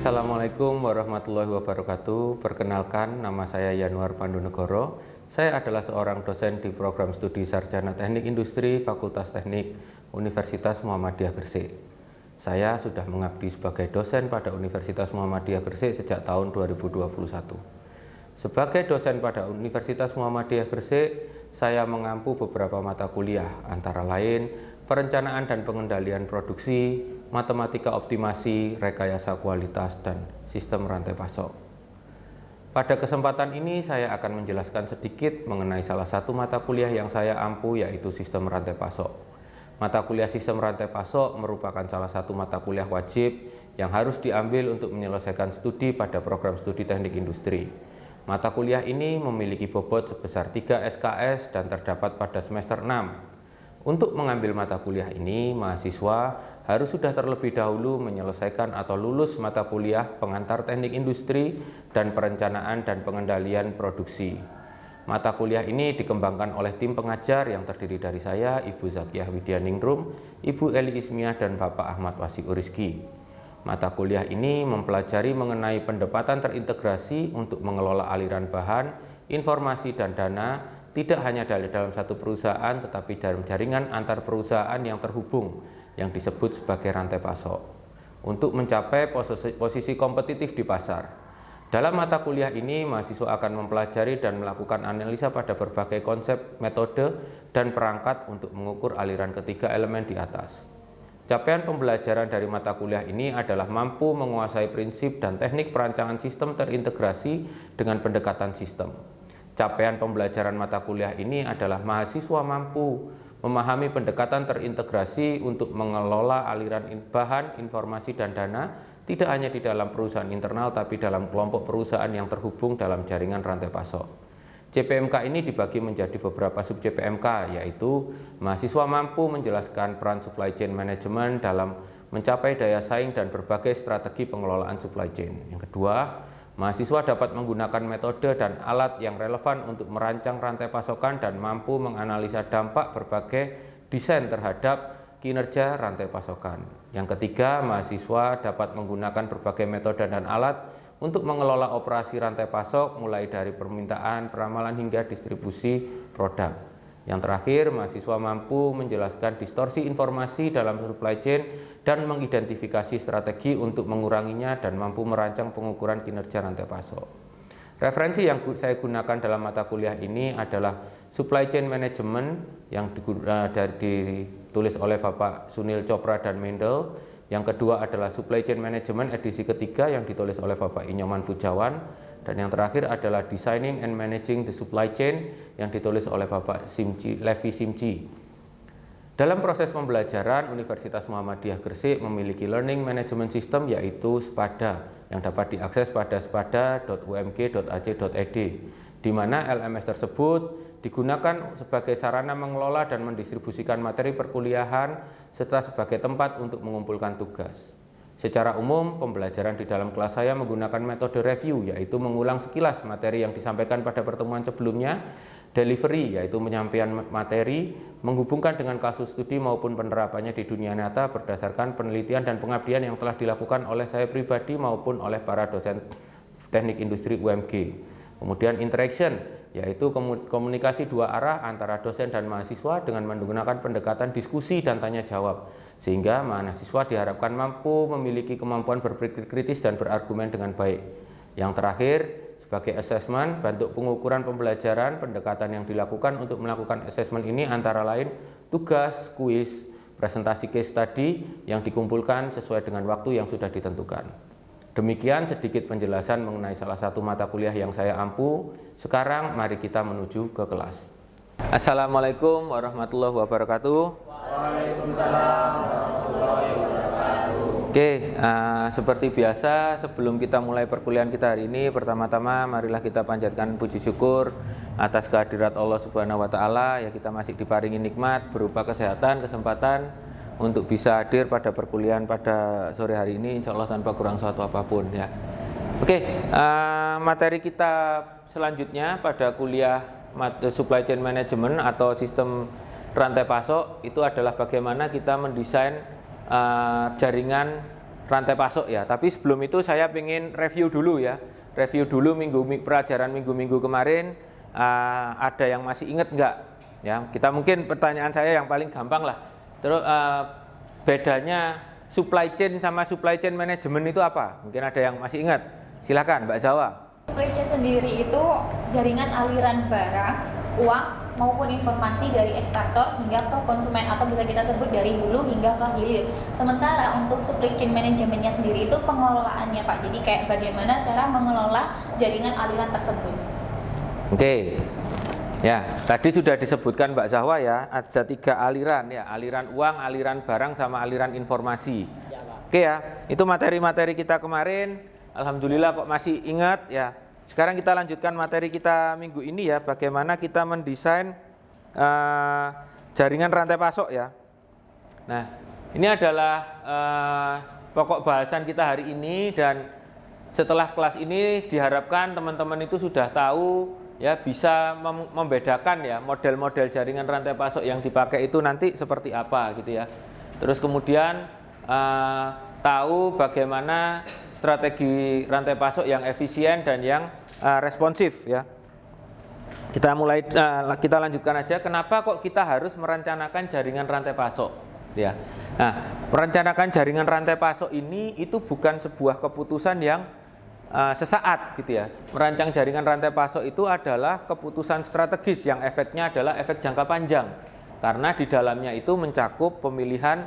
Assalamualaikum warahmatullahi wabarakatuh. Perkenalkan, nama saya Yanuar Pandunegoro. Saya adalah seorang dosen di program studi Sarjana Teknik Industri Fakultas Teknik Universitas Muhammadiyah Gresik. Saya sudah mengabdi sebagai dosen pada Universitas Muhammadiyah Gresik sejak tahun 2021. Sebagai dosen pada Universitas Muhammadiyah Gresik, saya mengampu beberapa mata kuliah, antara lain perencanaan dan pengendalian produksi, matematika optimasi, rekayasa kualitas, dan sistem rantai pasok. Pada kesempatan ini saya akan menjelaskan sedikit mengenai salah satu mata kuliah yang saya ampu, yaitu sistem rantai pasok. Mata kuliah sistem rantai pasok merupakan salah satu mata kuliah wajib yang harus diambil untuk menyelesaikan studi pada program studi teknik industri. Mata kuliah ini memiliki bobot sebesar 3 SKS dan terdapat pada semester 6. Untuk mengambil mata kuliah ini, mahasiswa harus sudah terlebih dahulu menyelesaikan atau lulus mata kuliah pengantar teknik industri dan perencanaan dan pengendalian produksi. Mata kuliah ini dikembangkan oleh tim pengajar yang terdiri dari saya, Ibu Zakiyah Widianingrum, Ibu Eli Ismiah, dan Bapak Ahmad Wasiq Rizki. Mata kuliah ini mempelajari mengenai pendapatan terintegrasi untuk mengelola aliran bahan, informasi, dan dana, tidak hanya dari dalam satu perusahaan, tetapi dalam jaringan antar perusahaan yang terhubung, yang disebut sebagai rantai pasok, untuk mencapai posisi kompetitif di pasar. Dalam mata kuliah ini, mahasiswa akan mempelajari dan melakukan analisa pada berbagai konsep, metode, dan perangkat untuk mengukur aliran ketiga elemen di atas. Capaian pembelajaran dari mata kuliah ini adalah mampu menguasai prinsip dan teknik perancangan sistem terintegrasi dengan pendekatan sistem. Capaian pembelajaran mata kuliah ini adalah mahasiswa mampu memahami pendekatan terintegrasi untuk mengelola aliran bahan, informasi, dan dana, tidak hanya di dalam perusahaan internal, tapi dalam kelompok perusahaan yang terhubung dalam jaringan rantai pasok. CPMK ini dibagi menjadi beberapa sub CPMK, yaitu mahasiswa mampu menjelaskan peran supply chain management dalam mencapai daya saing dan berbagai strategi pengelolaan supply chain. Yang kedua, mahasiswa dapat menggunakan metode dan alat yang relevan untuk merancang rantai pasokan dan mampu menganalisa dampak berbagai desain terhadap kinerja rantai pasokan. Yang ketiga, mahasiswa dapat menggunakan berbagai metode dan alat untuk mengelola operasi rantai pasok, mulai dari permintaan, peramalan, hingga distribusi produk. Yang terakhir, mahasiswa mampu menjelaskan distorsi informasi dalam supply chain dan mengidentifikasi strategi untuk menguranginya dan mampu merancang pengukuran kinerja rantai pasok. Referensi yang saya gunakan dalam mata kuliah ini adalah Supply Chain Management yang ditulis oleh Bapak Sunil Chopra dan Mendel. Yang kedua adalah Supply Chain Management edisi ketiga yang ditulis oleh Bapak Inyoman Pujawan. Dan yang terakhir adalah Designing and Managing the Supply Chain yang ditulis oleh Bapak Levi Simci. Dalam proses pembelajaran, Universitas Muhammadiyah Gresik memiliki Learning Management System, yaitu SPADA, yang dapat diakses pada spada.umg.ac.id, di mana LMS tersebut digunakan sebagai sarana mengelola dan mendistribusikan materi perkuliahan serta sebagai tempat untuk mengumpulkan tugas. Secara umum, pembelajaran di dalam kelas saya menggunakan metode review, yaitu mengulang sekilas materi yang disampaikan pada pertemuan sebelumnya, delivery, yaitu penyampaian materi, menghubungkan dengan kasus studi maupun penerapannya di dunia nyata berdasarkan penelitian dan pengabdian yang telah dilakukan oleh saya pribadi maupun oleh para dosen teknik industri UMG. Kemudian interaction, yaitu komunikasi dua arah antara dosen dan mahasiswa dengan menggunakan pendekatan diskusi dan tanya jawab, sehingga mahasiswa diharapkan mampu memiliki kemampuan berpikir kritis dan berargumen dengan baik. Yang terakhir, sebagai assessment, bentuk pengukuran pembelajaran, pendekatan yang dilakukan untuk melakukan assessment ini antara lain tugas, kuis, presentasi case study yang dikumpulkan sesuai dengan waktu yang sudah ditentukan. Demikian sedikit penjelasan mengenai salah satu mata kuliah yang saya ampu. Sekarang mari kita menuju ke kelas. Assalamualaikum warahmatullahi wabarakatuh. Waalaikumsalam warahmatullahi wabarakatuh. Oke, seperti biasa sebelum kita mulai perkuliahan kita hari ini, pertama-tama marilah kita panjatkan puji syukur atas kehadirat Allah Subhanahu wa taala, ya kita masih diparingi nikmat berupa kesehatan, kesempatan untuk bisa hadir pada perkuliahan pada sore hari ini, insya Allah tanpa kurang suatu apapun ya. Oke, materi kita selanjutnya pada kuliah Supply Chain Management atau sistem rantai pasok itu adalah bagaimana kita mendesain jaringan rantai pasok ya. Tapi sebelum itu saya ingin review dulu ya. Review dulu pelajaran minggu-minggu kemarin. Ada yang masih ingat nggak? Ya, kita mungkin pertanyaan saya yang paling gampang lah. Terus bedanya supply chain sama supply chain management itu apa? Mungkin ada yang masih ingat. Silakan Mbak Zawa. Supply chain sendiri itu jaringan aliran barang, uang maupun informasi dari ekstraktor hingga ke konsumen, atau bisa kita sebut dari hulu hingga ke hilir. Sementara untuk supply chain manajemennya sendiri itu pengelolaannya Pak. Jadi kayak bagaimana cara mengelola jaringan aliran tersebut. Oke. Ya, tadi sudah disebutkan Mbak Zahwa ya, ada 3 aliran ya, aliran uang, aliran barang sama aliran informasi. Oke ya, itu materi-materi kita kemarin. Alhamdulillah kok masih ingat ya. Sekarang kita lanjutkan materi kita minggu ini ya, bagaimana kita mendesain jaringan rantai pasok ya. Nah, ini adalah pokok bahasan kita hari ini, dan setelah kelas ini diharapkan teman-teman itu sudah tahu ya, bisa membedakan ya model-model jaringan rantai pasok yang dipakai itu nanti seperti apa gitu ya. Terus kemudian tahu bagaimana strategi rantai pasok yang efisien dan yang responsif ya. Kita lanjutkan aja, kenapa kok kita harus merencanakan jaringan rantai pasok ya. Nah, merencanakan jaringan rantai pasok ini itu bukan sebuah keputusan yang sesaat gitu ya. Merancang jaringan rantai pasok itu adalah keputusan strategis yang efeknya adalah efek jangka panjang, karena di dalamnya itu mencakup pemilihan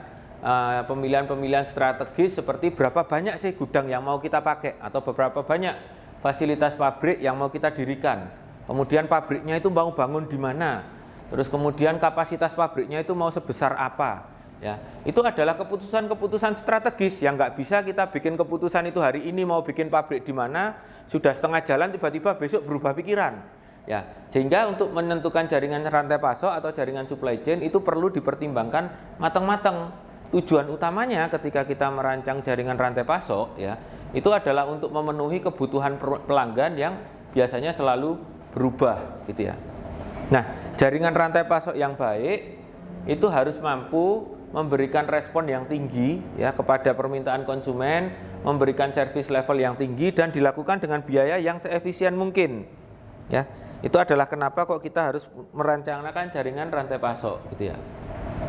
strategis seperti berapa banyak sih gudang yang mau kita pakai, atau beberapa banyak fasilitas pabrik yang mau kita dirikan, kemudian pabriknya itu mau bangun di mana, terus kemudian kapasitas pabriknya itu mau sebesar apa ya. Itu adalah keputusan-keputusan strategis yang nggak bisa kita bikin keputusan itu hari ini mau bikin pabrik di mana, sudah setengah jalan tiba-tiba besok berubah pikiran ya. Sehingga untuk menentukan jaringan rantai pasok atau jaringan supply chain itu perlu dipertimbangkan matang-matang. Tujuan utamanya ketika kita merancang jaringan rantai pasok ya, itu adalah untuk memenuhi kebutuhan pelanggan yang biasanya selalu berubah gitu ya. Nah, jaringan rantai pasok yang baik itu harus mampu memberikan respon yang tinggi ya kepada permintaan konsumen, memberikan service level yang tinggi, dan dilakukan dengan biaya yang seefisien mungkin. Ya, itu adalah kenapa kok kita harus merancangkan jaringan rantai pasok gitu ya.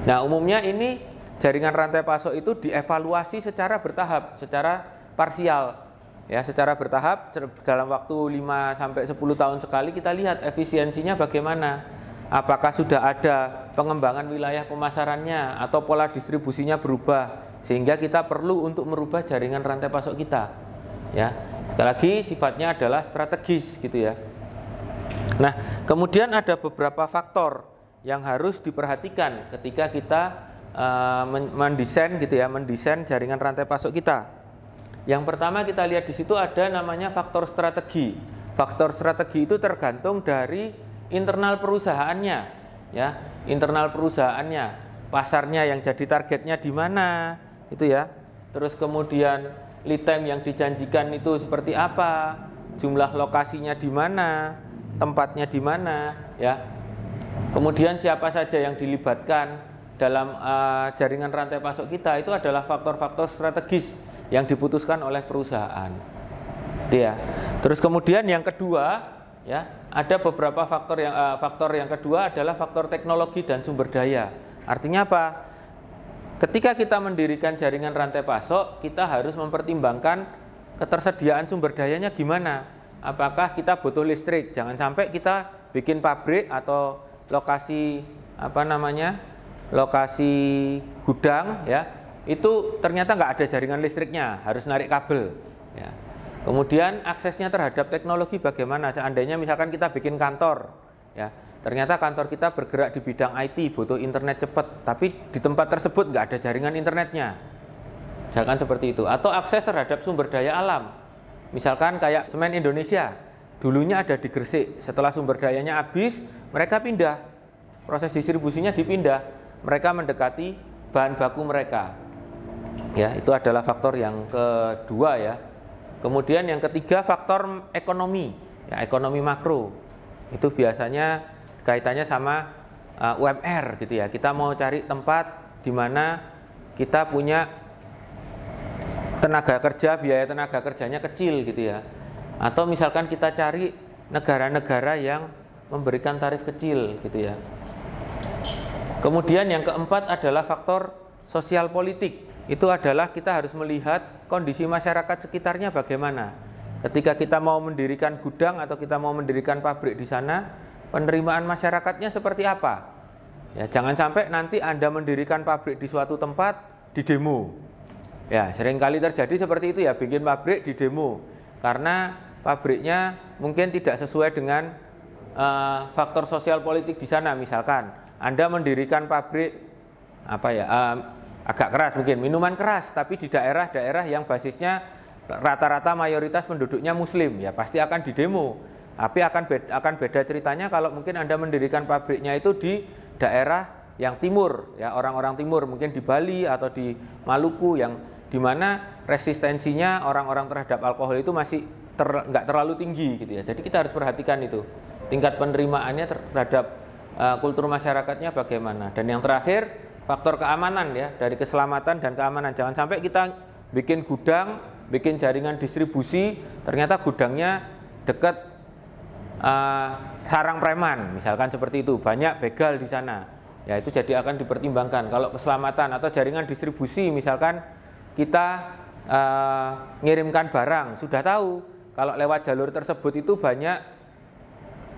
Nah, umumnya ini jaringan rantai pasok itu dievaluasi secara bertahap, secara parsial. Ya, secara bertahap dalam waktu 5 sampai 10 tahun sekali kita lihat efisiensinya bagaimana. Apakah sudah ada pengembangan wilayah pemasarannya atau pola distribusinya berubah sehingga kita perlu untuk merubah jaringan rantai pasok kita. Ya. Sekali lagi sifatnya adalah strategis gitu ya. Nah, kemudian ada beberapa faktor yang harus diperhatikan ketika kita mendesain gitu ya, mendesain jaringan rantai pasok kita. Yang pertama kita lihat di situ ada namanya faktor strategi. Faktor strategi itu tergantung dari internal perusahaannya, ya, internal perusahaannya, pasarnya yang jadi targetnya di mana, itu ya. Terus kemudian lead time yang dijanjikan itu seperti apa, jumlah lokasinya di mana, tempatnya di mana, ya. Kemudian siapa saja yang dilibatkan dalam jaringan rantai pasok kita, itu adalah faktor-faktor strategis yang diputuskan oleh perusahaan. Ya. Terus kemudian yang kedua, ya, ada beberapa faktor yang kedua adalah faktor teknologi dan sumber daya. Artinya apa? Ketika kita mendirikan jaringan rantai pasok, kita harus mempertimbangkan ketersediaan sumber dayanya gimana. Apakah kita butuh listrik? Jangan sampai kita bikin pabrik atau lokasi lokasi gudang ya, itu ternyata nggak ada jaringan listriknya, harus narik kabel ya. Kemudian aksesnya terhadap teknologi bagaimana? Seandainya misalkan kita bikin kantor ya, ternyata kantor kita bergerak di bidang IT, butuh internet cepat, tapi di tempat tersebut nggak ada jaringan internetnya, misalkan seperti itu. Atau akses terhadap sumber daya alam, misalkan kayak Semen Indonesia, dulunya ada di Gresik, setelah sumber dayanya habis, mereka pindah, proses distribusinya dipindah, mereka mendekati bahan baku mereka. Ya, itu adalah faktor yang kedua ya. Kemudian yang ketiga faktor ekonomi, ya, ekonomi makro. Itu biasanya kaitannya sama UMR gitu ya. Kita mau cari tempat di mana kita punya biaya tenaga kerjanya kecil gitu ya. Atau misalkan kita cari negara-negara yang memberikan tarif kecil gitu ya. Kemudian yang keempat adalah faktor sosial politik. Itu adalah kita harus melihat kondisi masyarakat sekitarnya bagaimana. Ketika kita mau mendirikan gudang atau kita mau mendirikan pabrik di sana, penerimaan masyarakatnya seperti apa? Ya, jangan sampai nanti Anda mendirikan pabrik di suatu tempat di demo. Ya, seringkali terjadi seperti itu ya, bikin pabrik di demo karena pabriknya mungkin tidak sesuai dengan faktor sosial politik di sana. Misalkan Anda mendirikan pabrik agak keras, mungkin minuman keras, tapi di daerah-daerah yang basisnya rata-rata mayoritas penduduknya Muslim, ya pasti akan didemo. Tapi akan beda ceritanya kalau mungkin Anda mendirikan pabriknya itu di daerah yang timur, ya orang-orang timur, mungkin di Bali atau di Maluku, yang dimana resistensinya orang-orang terhadap alkohol itu masih nggak terlalu tinggi gitu ya. Jadi kita harus perhatikan itu tingkat penerimaannya terhadap kultur masyarakatnya bagaimana. Dan yang terakhir, faktor keamanan ya, dari keselamatan dan keamanan. Jangan sampai kita bikin gudang, bikin jaringan distribusi, ternyata gudangnya dekat sarang preman, misalkan seperti itu, banyak begal di sana. Ya itu jadi akan dipertimbangkan. Kalau keselamatan atau jaringan distribusi, misalkan kita ngirimkan barang, sudah tahu kalau lewat jalur tersebut itu banyak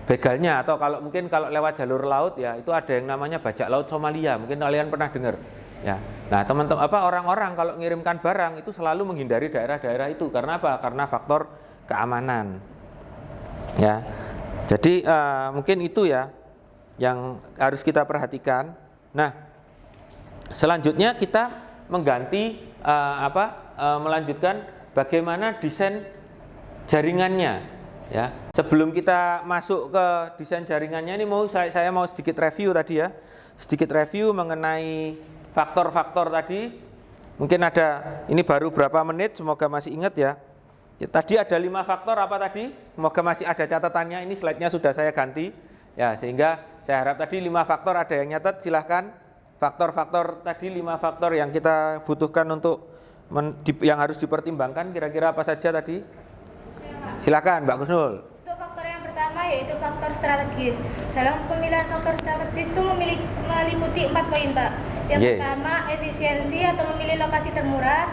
begalnya, atau kalau lewat jalur laut ya itu ada yang namanya bajak laut Somalia, mungkin kalian pernah dengar ya. Nah teman-teman orang-orang kalau ngirimkan barang itu selalu menghindari daerah-daerah itu karena apa? Karena faktor keamanan ya. Jadi mungkin itu ya yang harus kita perhatikan. Nah selanjutnya kita melanjutkan bagaimana desain jaringannya. Ya, sebelum kita masuk ke desain jaringannya ini saya mau sedikit review tadi ya. Sedikit review mengenai faktor-faktor tadi. Mungkin ini baru berapa menit, semoga masih ingat ya. Tadi ada 5 faktor apa tadi? Semoga masih ada catatannya. Ini slide-nya sudah saya ganti. Ya, sehingga saya harap tadi 5 faktor ada yang nyatet, silahkan. Faktor-faktor tadi 5 faktor yang kita butuhkan untuk yang harus dipertimbangkan kira-kira apa saja tadi? Silakan Mbak Kusnul. Untuk faktor yang pertama yaitu faktor strategis. Dalam pemilihan faktor strategis itu meliputi 4 poin, Pak. Yang pertama, efisiensi atau memilih lokasi termurah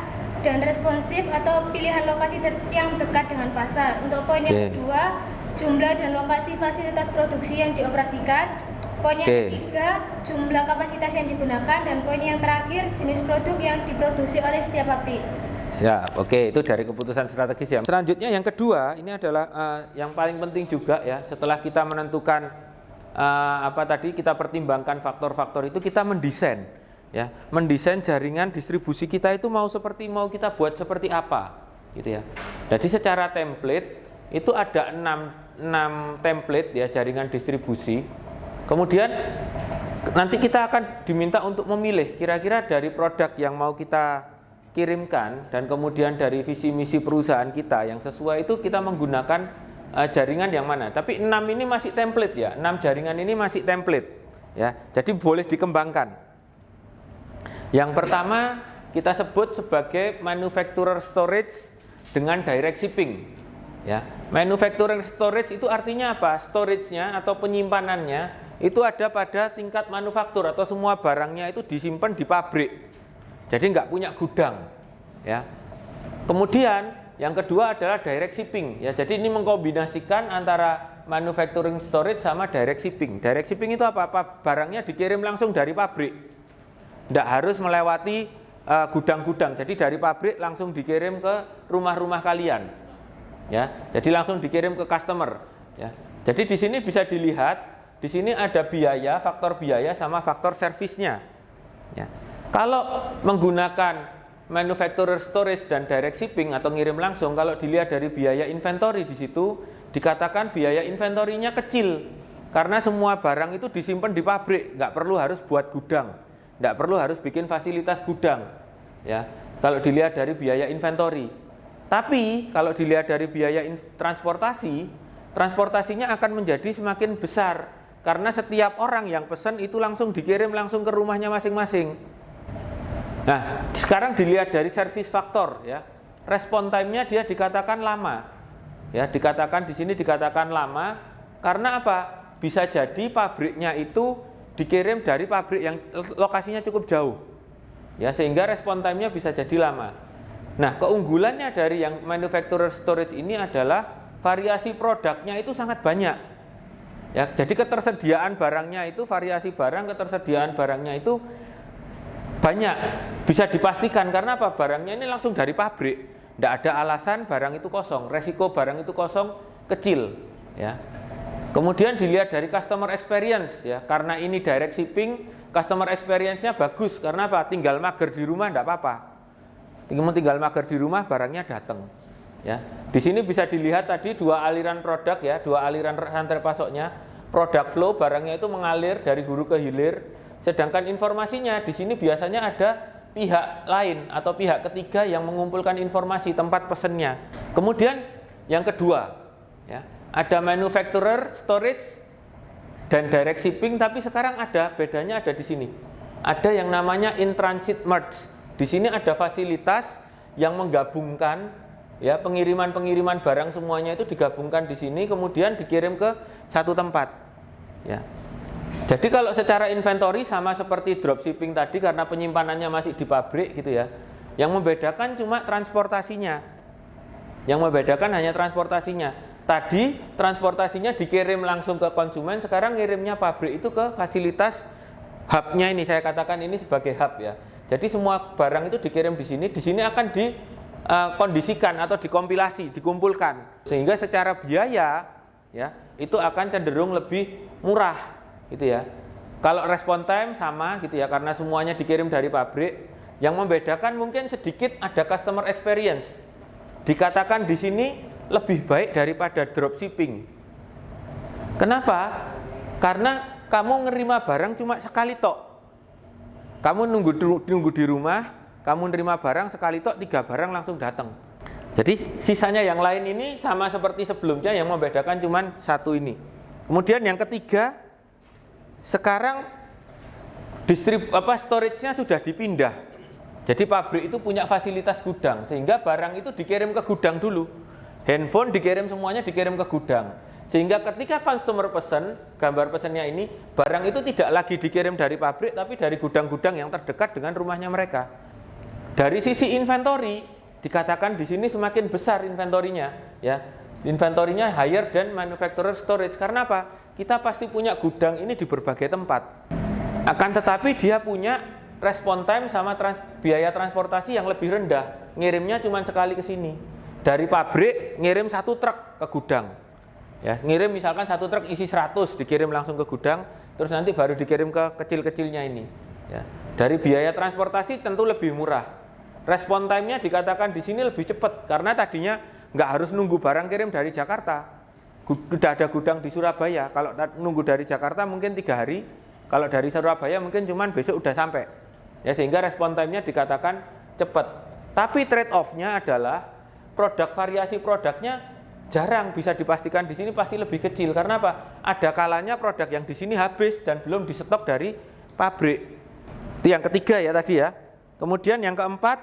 dan responsif atau pilihan lokasi yang dekat dengan pasar. Untuk poin yang kedua, jumlah dan lokasi fasilitas produksi yang dioperasikan. Poin yang ketiga, jumlah kapasitas yang digunakan, dan poin yang terakhir, jenis produk yang diproduksi oleh setiap pabrik. Siap, oke, itu dari keputusan strategis ya. Selanjutnya yang kedua, ini adalah yang paling penting juga ya. Setelah kita menentukan kita pertimbangkan faktor-faktor itu, kita mendesain ya, mendesain jaringan distribusi kita itu mau kita buat seperti apa, gitu ya. Jadi secara template itu ada 6 template ya jaringan distribusi. Kemudian nanti kita akan diminta untuk memilih kira-kira dari produk yang mau kita kirimkan dan kemudian dari visi misi perusahaan kita yang sesuai itu kita menggunakan jaringan yang mana. Tapi 6 ini masih template ya, 6 jaringan ini masih template ya. Jadi boleh dikembangkan. Yang pertama kita sebut sebagai manufacturer storage dengan direct shipping ya. Manufacturer storage itu artinya apa? Storage-nya atau penyimpanannya itu ada pada tingkat manufaktur atau semua barangnya itu disimpan di pabrik. Jadi nggak punya gudang, ya. Kemudian yang kedua adalah direct shipping, ya. Jadi ini mengkombinasikan antara manufacturing storage sama direct shipping. Direct shipping itu apa? Barangnya dikirim langsung dari pabrik, nggak harus melewati gudang-gudang. Jadi dari pabrik langsung dikirim ke rumah-rumah kalian, ya. Jadi langsung dikirim ke customer, ya. Jadi di sini bisa dilihat, di sini ada biaya, faktor biaya sama faktor servisnya, ya. Kalau menggunakan manufacturer storage dan direct shipping atau ngirim langsung, kalau dilihat dari biaya inventory di situ dikatakan biaya inventorinya kecil karena semua barang itu disimpan di pabrik, nggak perlu harus buat gudang, nggak perlu harus bikin fasilitas gudang, ya. Kalau dilihat dari biaya inventory, tapi kalau dilihat dari biaya transportasinya akan menjadi semakin besar karena setiap orang yang pesan itu langsung dikirim langsung ke rumahnya masing-masing. Nah, sekarang dilihat dari service faktor ya. respon time-nya dia dikatakan lama. Ya, dikatakan di sini dikatakan lama karena apa? Bisa jadi pabriknya itu dikirim dari pabrik yang lokasinya cukup jauh. Ya, sehingga respon time-nya bisa jadi lama. Nah, keunggulannya dari yang manufacturer storage ini adalah variasi produknya itu sangat banyak. Ya, jadi ketersediaan barangnya itu, variasi barang, ketersediaan barangnya itu banyak, bisa dipastikan karena apa? Barangnya ini langsung dari pabrik, tidak ada alasan barang itu kosong, resiko barang itu kosong kecil. Ya. Kemudian dilihat dari customer experience, ya, karena ini direct shipping, customer experience-nya bagus karena apa? Tinggal mager di rumah tidak apa-apa, tinggal mager di rumah barangnya datang. Ya, di sini bisa dilihat tadi dua aliran produk, ya, dua aliran rantai pasoknya. Produk flow barangnya itu mengalir dari hulu ke hilir. Sedangkan informasinya di sini biasanya ada pihak lain atau pihak ketiga yang mengumpulkan informasi tempat pesennya. Kemudian yang kedua, ya, ada manufacturer storage dan direct shipping, tapi sekarang ada bedanya ada di sini. Ada yang namanya in transit merge. Di sini ada fasilitas yang menggabungkan, ya, pengiriman barang semuanya itu digabungkan di sini, kemudian dikirim ke satu tempat. Ya. Jadi kalau secara inventory sama seperti dropshipping tadi karena penyimpanannya masih di pabrik gitu ya. Yang membedakan cuma transportasinya. Yang membedakan hanya transportasinya. Tadi transportasinya dikirim langsung ke konsumen, sekarang ngirimnya pabrik itu ke fasilitas hub-nya ini, saya katakan ini sebagai hub ya. Jadi semua barang itu dikirim di sini akan dikondisikan atau dikompilasi, dikumpulkan. Sehingga secara biaya ya, itu akan cenderung lebih murah gitu ya. Kalau respon time sama gitu ya, karena semuanya dikirim dari pabrik. Yang membedakan mungkin sedikit ada customer experience. Dikatakan di sini lebih baik daripada dropshipping. Kenapa? Karena kamu nerima barang cuma sekali tok. Kamu nunggu di rumah, kamu nerima barang sekali tok, 3 barang langsung datang. Jadi sisanya yang lain ini sama seperti sebelumnya, yang membedakan cuma satu ini. Kemudian yang ketiga, sekarang storage-nya sudah dipindah. Jadi pabrik itu punya fasilitas gudang, sehingga barang itu dikirim ke gudang dulu. Handphone dikirim semuanya dikirim ke gudang. Sehingga ketika customer pesan, gambar pesannya ini, barang itu tidak lagi dikirim dari pabrik, tapi dari gudang-gudang yang terdekat dengan rumahnya mereka. Dari sisi inventory, dikatakan di sini semakin besar inventorinya, ya. Inventorinya higher than manufacturer storage. Karena apa? Kita pasti punya gudang ini di berbagai tempat. Akan tetapi dia punya respon time sama biaya transportasi yang lebih rendah. Ngirimnya cuma sekali ke sini. Dari pabrik ngirim 1 truk ke gudang. Ya, ngirim misalkan 1 truk isi 100 dikirim langsung ke gudang, terus nanti baru dikirim ke kecil-kecilnya ini. Ya. Dari biaya transportasi tentu lebih murah. Respon time-nya dikatakan di sini lebih cepat karena tadinya nggak harus nunggu barang kirim dari Jakarta. Sudah ada gudang di Surabaya. Kalau nunggu dari Jakarta mungkin 3 hari. Kalau dari Surabaya mungkin cuman besok udah sampai. Ya, sehingga respon time-nya dikatakan cepat. Tapi trade off-nya adalah variasi produknya jarang bisa dipastikan di sini pasti lebih kecil. Karena apa? Ada kalanya produk yang di sini habis dan belum disetok dari pabrik. Itu yang ketiga ya tadi ya. Kemudian yang keempat,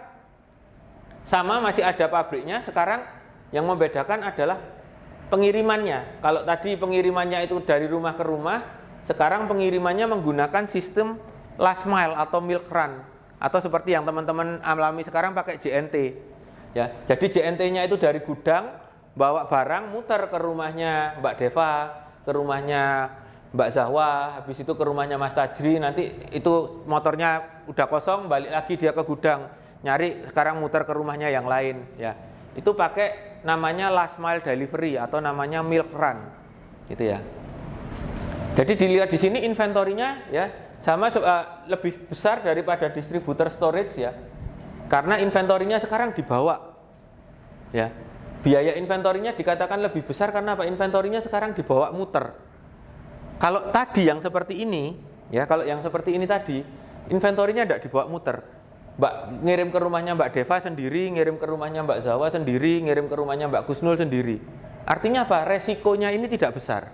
sama masih ada pabriknya. Sekarang yang membedakan adalah pengirimannya. Kalau tadi pengirimannya itu dari rumah ke rumah, sekarang pengirimannya menggunakan sistem last mile atau milk run, atau seperti yang teman-teman alami sekarang pakai JNT. Ya, jadi JNT-nya itu dari gudang bawa barang muter ke rumahnya Mbak Deva, ke rumahnya Mbak Zahwa, habis itu ke rumahnya Mas Tajri, nanti itu motornya udah kosong, balik lagi dia ke gudang, nyari sekarang muter ke rumahnya yang lain. Ya, itu pakai namanya last mile delivery atau namanya milk run, gitu ya. Jadi dilihat di sini inventorinya ya sama lebih besar daripada distributor storage ya, karena inventorinya sekarang dibawa. Ya, biaya inventorinya dikatakan lebih besar karena apa? Inventorinya sekarang dibawa muter. Kalau tadi yang seperti ini, ya, kalau yang seperti ini tadi, inventorinya tidak dibawa muter. Mbak ngirim ke rumahnya Mbak Deva sendiri, ngirim ke rumahnya Mbak Zawa sendiri, ngirim ke rumahnya Mbak Kusnul sendiri. Artinya apa? Resikonya ini tidak besar.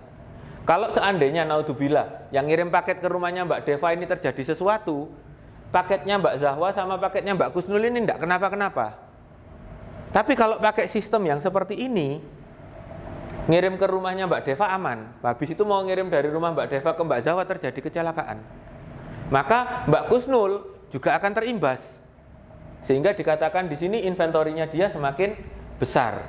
Kalau seandainya naudzubillah yang ngirim paket ke rumahnya Mbak Deva ini terjadi sesuatu, paketnya Mbak Zahwa sama paketnya Mbak Kusnul ini tidak kenapa-kenapa. Tapi kalau pakai sistem yang seperti ini, ngirim ke rumahnya Mbak Deva aman. Habis itu mau ngirim dari rumah Mbak Deva ke Mbak Zawa terjadi kecelakaan. Maka Mbak Kusnul juga akan terimbas. Sehingga dikatakan di sini inventorinya dia semakin besar.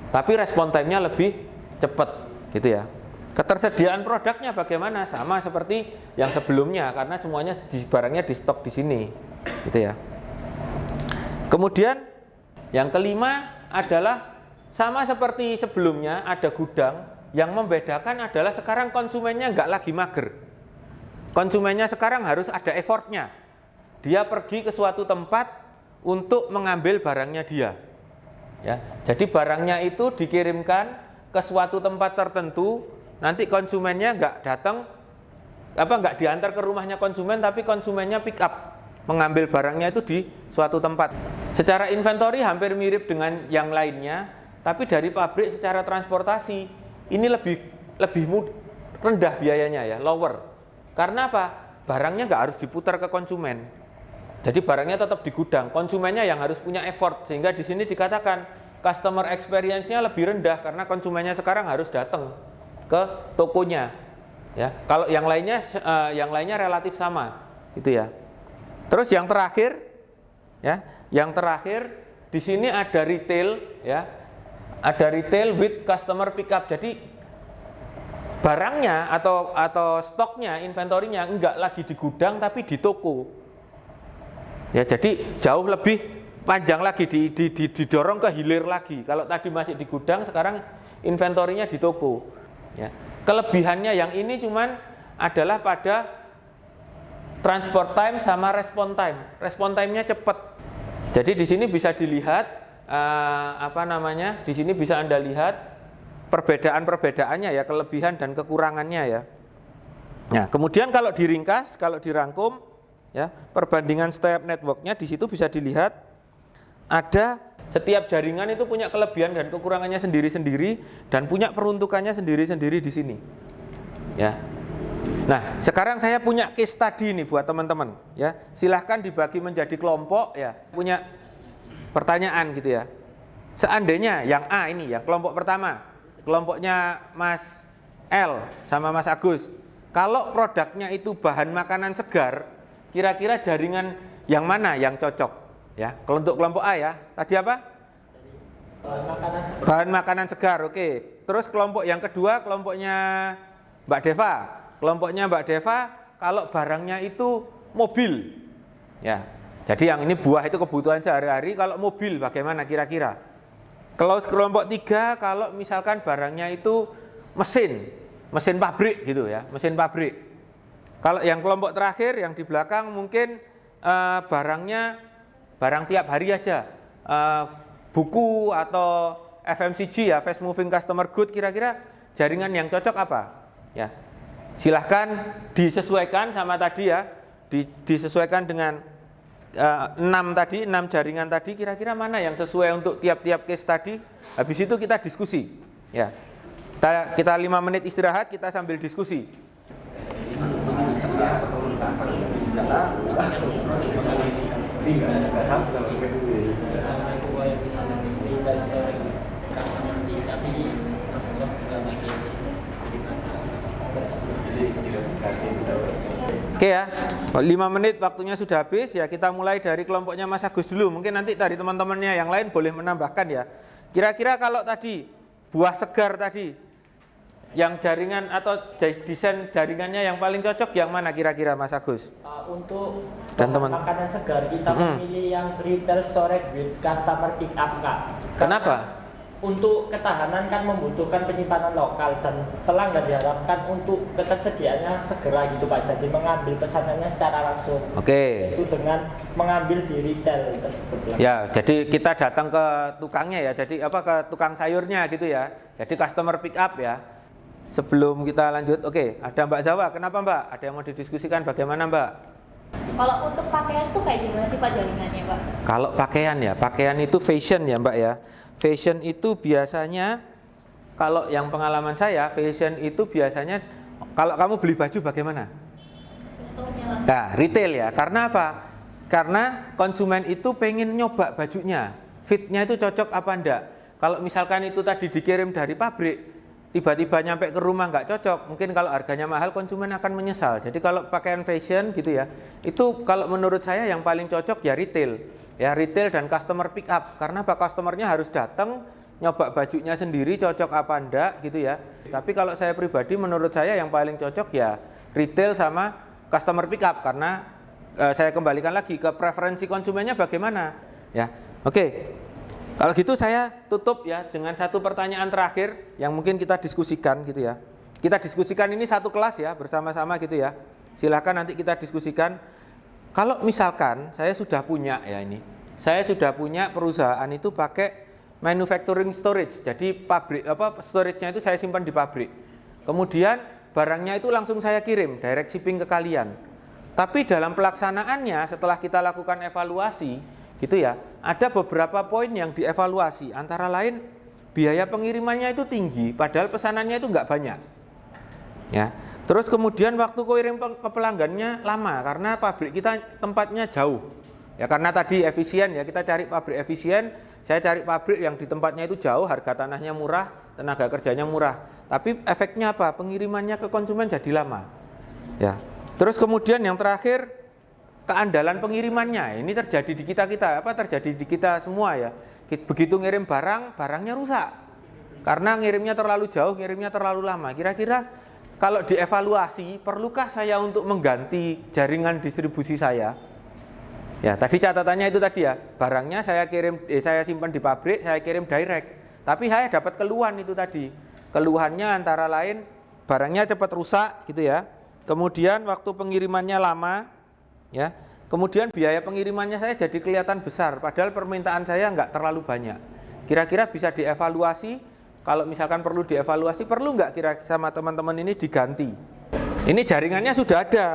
Tapi respon time-nya lebih cepat, gitu ya. Ketersediaan produknya bagaimana? Sama seperti yang sebelumnya karena semuanya barangnya di stok di sini, gitu ya. Kemudian yang kelima adalah sama seperti sebelumnya ada gudang, yang membedakan adalah sekarang konsumennya nggak lagi mager. Konsumennya sekarang harus ada effortnya. Dia pergi ke suatu tempat untuk mengambil barangnya dia. Ya, jadi barangnya itu dikirimkan ke suatu tempat tertentu. Nanti konsumennya nggak datang, nggak diantar ke rumahnya konsumen, tapi konsumennya pick up, mengambil barangnya itu di suatu tempat. Secara inventory hampir mirip dengan yang lainnya, tapi dari pabrik secara transportasi ini lebih rendah biayanya ya, lower. Karena apa? Barangnya nggak harus diputar ke konsumen. Jadi barangnya tetap di gudang, konsumennya yang harus punya effort. Sehingga di sini dikatakan customer experience-nya lebih rendah karena konsumennya sekarang harus datang ke tokonya. Ya, kalau yang lainnya relatif sama, gitu ya. Terus yang terakhir, ya, di sini ada retail, ya, ada retail with customer pickup. Jadi barangnya atau stoknya, inventorinya enggak lagi di gudang tapi di toko. Ya, jadi jauh lebih panjang lagi, didorong ke hilir lagi. Kalau tadi masih di gudang, sekarang inventorinya di toko. Ya. Kelebihannya yang ini cuman adalah pada transport time sama respon time. Respon time-nya cepat. Jadi di sini bisa dilihat di sini bisa Anda lihat perbedaan-perbedaannya ya, kelebihan dan kekurangannya ya. Nah, kemudian kalau diringkas, kalau dirangkum ya, perbandingan setiap networknya di situ bisa dilihat ada setiap jaringan itu punya kelebihan dan kekurangannya sendiri-sendiri dan punya peruntukannya sendiri-sendiri di sini. Ya. Nah, sekarang saya punya case study nih buat teman-teman ya. Silahkan dibagi menjadi kelompok ya. Punya pertanyaan gitu ya. Seandainya yang A ini yang kelompok pertama, kelompoknya Mas L sama Mas Agus. Kalau produknya itu bahan makanan segar, kira-kira jaringan yang mana yang cocok? Ya, kalau untuk kelompok A ya, tadi apa? Bahan makanan segar, oke. Terus kelompok yang kedua, kelompoknya Mbak Deva. Kelompoknya Mbak Deva, kalau barangnya itu mobil. Ya, jadi yang ini buah itu kebutuhan sehari-hari. Kalau mobil bagaimana kira-kira? Kalau kelompok 3, kalau misalkan barangnya itu mesin pabrik gitu ya, mesin pabrik. Kalau yang kelompok terakhir, yang di belakang mungkin barang tiap hari aja, buku atau FMCG ya, fast moving customer good, kira-kira jaringan yang cocok apa? Ya, silahkan disesuaikan sama tadi ya, disesuaikan dengan 6 jaringan tadi, kira-kira mana yang sesuai untuk tiap-tiap case tadi. Habis itu kita diskusi. Ya, kita 5 menit istirahat, kita sambil diskusi. Oke ya, 5 menit waktunya sudah habis ya, kita mulai dari kelompoknya Mas Agus dulu. Mungkin nanti dari teman-temannya yang lain boleh menambahkan ya. Kira-kira kalau tadi buah segar tadi, yang jaringan atau desain jaringannya yang paling cocok yang mana kira-kira Mas Agus? Untuk teman makanan segar kita memilih yang retail storage with customer pick up, Kak. Kenapa? Untuk ketahanan kan membutuhkan penyimpanan lokal dan pelanggan diharapkan untuk ketersediaannya segera gitu Pak. Jadi mengambil pesanannya secara langsung. Oke. Itu dengan mengambil di retail tersebut. Ya, jadi kita datang ke tukangnya ya. Jadi ke tukang sayurnya gitu ya. Jadi customer pick up ya. Sebelum kita lanjut, oke, ada Mbak Zawa. Kenapa Mbak? Ada yang mau didiskusikan bagaimana Mbak? Kalau untuk pakaian tuh kayak gimana sih Pak jaringannya Pak? Kalau pakaian ya, pakaian itu fashion ya Mbak ya. Fashion itu biasanya, kalau yang pengalaman saya, fashion itu biasanya kalau kamu beli baju bagaimana? Nah, retail ya. Karena apa? Karena konsumen itu pengen nyoba bajunya. fitnya itu cocok apa enggak. Kalau misalkan itu tadi dikirim dari pabrik, tiba-tiba nyampe ke rumah nggak cocok, mungkin kalau harganya mahal konsumen akan menyesal. Jadi kalau pakaian fashion gitu ya, itu kalau menurut saya yang paling cocok ya retail. Ya retail dan customer pick up, karena customernya harus datang nyoba bajunya sendiri cocok apa enggak gitu ya. Tapi kalau saya pribadi menurut saya yang paling cocok ya retail sama customer pick up, karena saya kembalikan lagi ke preferensi konsumennya bagaimana ya. Oke. Kalau gitu saya tutup ya dengan satu pertanyaan terakhir yang mungkin kita diskusikan gitu ya. Kita diskusikan ini satu kelas ya bersama-sama gitu ya. Silakan nanti kita diskusikan. Kalau misalkan saya sudah punya ya ini, saya sudah punya perusahaan itu pakai manufacturing storage. Jadi pabrik storage-nya itu saya simpan di pabrik. Kemudian barangnya itu langsung saya kirim direct shipping ke kalian. Tapi dalam pelaksanaannya setelah kita lakukan evaluasi gitu ya, ada beberapa poin yang dievaluasi. Antara lain biaya pengirimannya itu tinggi padahal pesanannya itu nggak banyak. Ya. Terus kemudian waktu kirim ke pelanggannya lama karena pabrik kita tempatnya jauh. Ya karena tadi efisien ya, kita cari pabrik efisien, saya cari pabrik yang di tempatnya itu jauh, harga tanahnya murah, tenaga kerjanya murah. Tapi efeknya apa? Pengirimannya ke konsumen jadi lama. Ya. Terus kemudian yang terakhir keandalan pengirimannya. Ini terjadi di terjadi di kita semua ya. Begitu ngirim barangnya rusak. Karena ngirimnya terlalu jauh, ngirimnya terlalu lama. Kira-kira kalau dievaluasi, perlukah saya untuk mengganti jaringan distribusi saya? Ya, tadi catatannya itu tadi ya, barangnya saya simpan di pabrik, saya kirim direct. Tapi saya dapat keluhan itu tadi. Keluhannya antara lain barangnya cepat rusak gitu ya. Kemudian waktu pengirimannya lama, ya. Kemudian biaya pengirimannya saya jadi kelihatan besar, padahal permintaan saya nggak terlalu banyak. Kira-kira bisa dievaluasi. Kalau misalkan perlu dievaluasi, perlu nggak kira sama teman-teman ini diganti? Ini jaringannya sudah ada.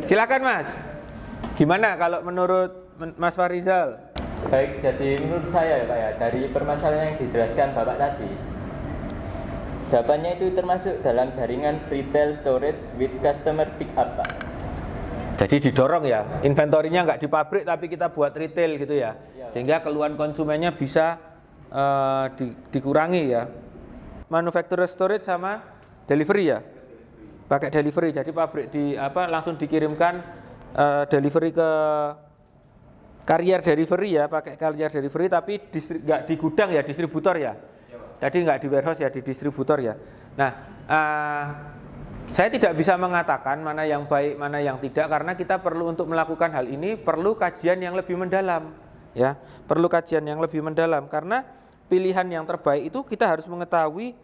Silakan Mas. Gimana kalau menurut Mas Farizal? Baik, jadi menurut saya ya Pak ya, dari permasalahan yang dijelaskan Bapak tadi, jawabannya itu termasuk dalam jaringan retail storage with customer pick up, Pak. Jadi didorong ya, inventorinya nggak di pabrik tapi kita buat retail gitu ya, sehingga keluhan konsumennya bisa dikurangi ya. Manufacturer storage sama delivery ya, pakai delivery. Jadi pabrik langsung dikirimkan delivery ke carrier delivery ya, pakai carrier delivery tapi nggak di gudang ya, distributor ya. Jadi nggak di warehouse ya, di distributor ya. Nah, saya tidak bisa mengatakan mana yang baik, mana yang tidak, karena kita perlu untuk melakukan hal ini perlu kajian yang lebih mendalam, ya. Perlu kajian yang lebih mendalam karena pilihan yang terbaik itu kita harus mengetahui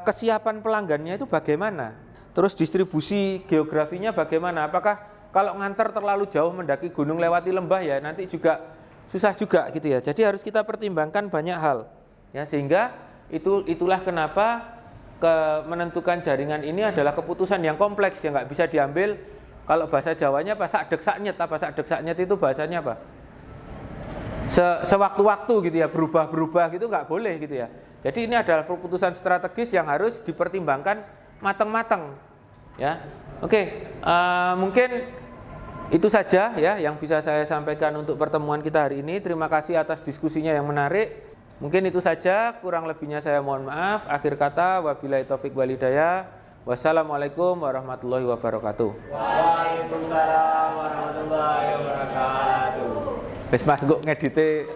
kesiapan pelanggannya itu bagaimana, terus distribusi geografinya bagaimana. Apakah kalau nganter terlalu jauh mendaki gunung lewati lembah ya nanti juga susah juga gitu ya. Jadi harus kita pertimbangkan banyak hal. Ya, sehingga itulah kenapa menentukan jaringan ini adalah keputusan yang kompleks yang nggak bisa diambil. Kalau bahasa Jawanya apa? Sakdek saknyet. Apa sakdek saknyet itu bahasanya apa? Sewaktu-waktu gitu ya, berubah-berubah gitu nggak boleh gitu ya. Jadi ini adalah keputusan strategis yang harus dipertimbangkan matang-matang. Ya, oke. Mungkin itu saja ya yang bisa saya sampaikan untuk pertemuan kita hari ini. Terima kasih atas diskusinya yang menarik. Mungkin itu saja, kurang lebihnya saya mohon maaf. Akhir kata, wabillahi taufik wal hidayah. Wassalamualaikum warahmatullahi wabarakatuh. Waalaikumsalam warahmatullahi wabarakatuh. Wis Mas, ngedite